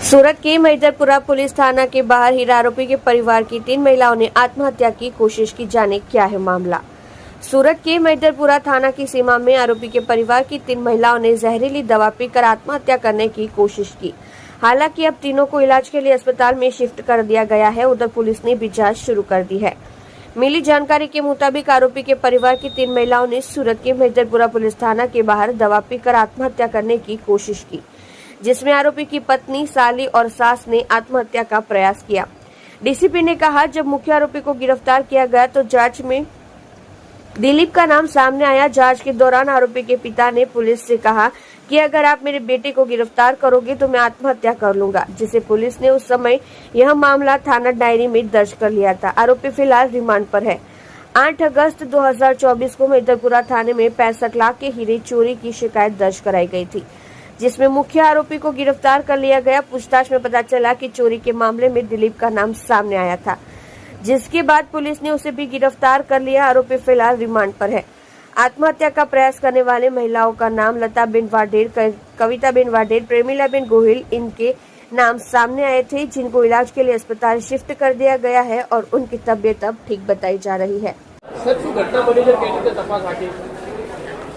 सूरत के मैदरपुरा पुलिस थाना के बाहर हीरा आरोपी के परिवार की 3 महिलाओं ने आत्महत्या की कोशिश की। जाने क्या है मामला। सूरत के मैदरपुरा थाना की सीमा में आरोपी के परिवार की 3 महिलाओं ने जहरीली दवा पीकर आत्महत्या करने की कोशिश की। हालांकि अब तीनों को इलाज के लिए अस्पताल में शिफ्ट कर दिया गया है। उधर पुलिस ने भी जांच शुरू कर दी है। मिली जानकारी के मुताबिक आरोपी के परिवार की 3 महिलाओं ने सूरत के मैदरपुरा पुलिस थाना के बाहर दवा पीकर आत्महत्या करने की कोशिश की, जिसमें आरोपी की पत्नी, साली और सास ने आत्महत्या का प्रयास किया। डीसीपी ने कहा, जब मुख्य आरोपी को गिरफ्तार किया गया तो जांच में दिलीप का नाम सामने आया। जांच के दौरान आरोपी के पिता ने पुलिस से कहा कि अगर आप मेरे बेटे को गिरफ्तार करोगे तो मैं आत्महत्या कर लूंगा, जिसे पुलिस ने उस समय यह मामला थाना डायरी में दर्ज कर लिया था। आरोपी फिलहाल रिमांड पर है। 8 अगस्त 2024 को मैदरपुरा थाने में 65 लाख के हीरे चोरी की शिकायत दर्ज कराई गई थी, जिसमें मुख्य आरोपी को गिरफ्तार कर लिया गया। पूछताछ में पता चला कि चोरी के मामले में दिलीप का नाम सामने आया था, जिसके बाद पुलिस ने उसे भी गिरफ्तार कर लिया। आरोपी फिलहाल रिमांड पर है। आत्महत्या का प्रयास करने वाले महिलाओं का नाम लता बिन वाडेर, कविता बिन वाडेर, प्रेमिला बिन गोहिल इनके नाम सामने आए थे, जिनको इलाज के लिए अस्पताल शिफ्ट कर दिया गया है और उनकी तबीयत अब ठीक बताई जा रही है।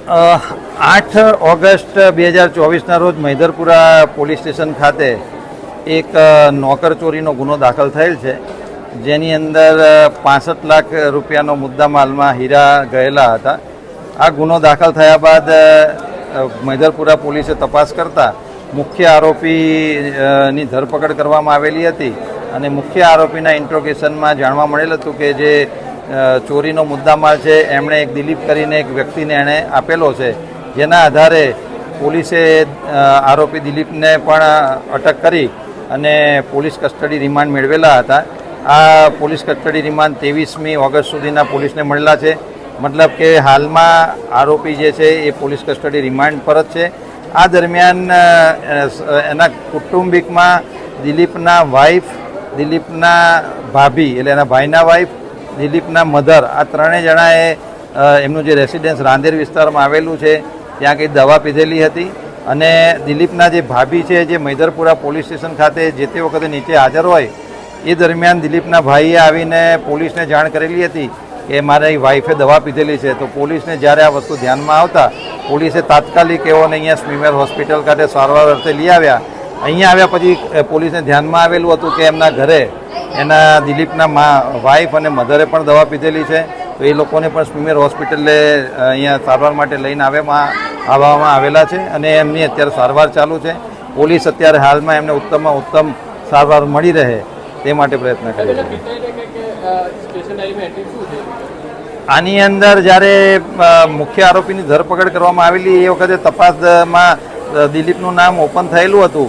8 ઓગસ્ટ 2024 રોજ મૈદરપુરા પોલીસ સ્ટેશન ખાતે એક નોકર ચોરીનો ગુનો દાખલ થયેલ છે, જેની અંદર 65 લાખ રૂપિયાનો મુદ્દામાલમાં હીરા ગયેલા હતા। આ ગુનો દાખલ થયા બાદ મૈદરપુરા પોલીસે તપાસ કરતા મુખ્ય આરોપીની ધરપકડ કરવામાં આવેલી હતી અને મુખ્ય આરોપીના ઇન્ટ્રોગેશનમાં જાણવા મળેલ હતું કે જે ચોરીનો મુદ્દામાલ છે એમણે એક દિલીપ કરીને એક વ્યક્તિને એણે આપેલો છે, જેના આધારે પોલીસે આરોપી દિલીપને પણ અટક કરી અને પોલીસ કસ્ટડી રિમાન્ડ મેળવેલા હતા। આ પોલીસ કસ્ટડી રિમાન્ડ 23મી ઓગસ્ટ સુધીના પોલીસને મળેલા છે। મતલબ કે હાલમાં આરોપી જે છે એ પોલીસ કસ્ટડી રિમાન્ડ પર જ છે। આ દરમિયાન એના કુટુંબિકમાં દિલીપના વાઇફ, દિલીપના ભાભી એટલે એના ભાઈના વાઇફ, દિલીપના મધર, આ ત્રણેય જણાએ એમનું જે રેસિડેન્સ રાંદેર વિસ્તારમાં આવેલું છે ત્યાં કંઈ દવા પીધેલી હતી અને દિલીપના જે ભાભી છે જે મૈદરપુરા પોલીસ સ્ટેશન ખાતે જે તે વખતે નીચે હાજર હોય એ દરમિયાન દિલીપના ભાઈએ આવીને પોલીસને જાણ કરેલી હતી કે મારી વાઈફે દવા પીધેલી છે। તો પોલીસને જ્યારે આ વસ્તુ ધ્યાનમાં આવતા પોલીસે તાત્કાલિક એઓને અહીંયા સ્મીમેર હોસ્પિટલ ખાતે સારવાર અર્થે લઈ આવ્યા। અહીંયા આવ્યા પછી પોલીસને ધ્યાનમાં આવેલું હતું કે એમના ઘરે એના દિલીપના વાઈફ અને મધરે પણ દવા પીધેલી છે, તો એ લોકોને પણ સ્મીમેર હોસ્પિટલે અહીંયા સારવાર માટે લઈને આવવામાં આવેલા છે અને એમની અત્યારે સારવાર ચાલુ છે। પોલીસ અત્યારે હાલમાં એમને ઉત્તમમાં ઉત્તમ સારવાર મળી રહે તે માટે પ્રયત્ન કરે છે। આની અંદર જ્યારે મુખ્ય આરોપીની ધરપકડ કરવામાં આવેલી એ વખતે તપાસમાં દિલીપનું નામ ઓપન થયેલું હતું,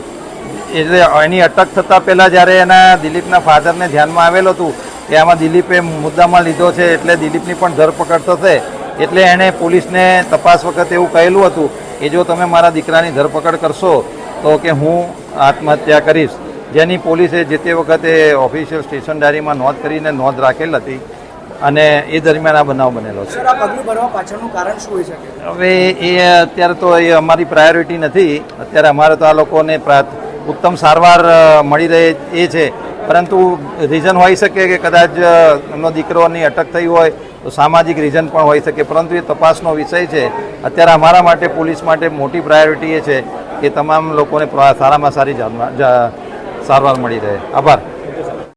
એટલે એની અટક થતાં પહેલાં જ્યારે એના દિલીપના ફાધરને ધ્યાનમાં આવેલું હતું કે આમાં દિલીપે મુદ્દામાં લીધો છે એટલે દિલીપની પણ ધરપકડ થશે, એટલે એણે પોલીસને તપાસ વખતે એવું કહેલું હતું કે જો તમે મારા દીકરાની ધરપકડ કરશો તો કે હું આત્મહત્યા કરીશ, જેની પોલીસે જે તે વખતે ઓફિશિયલ સ્ટેશન ડાયરીમાં નોંધ કરીને નોંધ રાખેલ હતી અને એ દરમિયાન આ બનાવ બનેલો છે। હવે એ અત્યારે તો એ અમારી પ્રાયોરિટી નથી। અત્યારે અમારે તો આ લોકોને ઉત્તમ સારવાર મળી રહે એ છે, પરંતુ રીઝન હોઈ શકે કે કદાચ એમનો દીકરોની અટક થઈ હોય તો સામાજિક રીઝન પણ હોઈ શકે, પરંતુ એ તપાસનો વિષય છે। અત્યારે અમારા માટે પોલીસ માટે મોટી પ્રાયોરિટી એ છે કે તમામ લોકોને સારામાં સારી સારવાર મળી રહે। આભાર।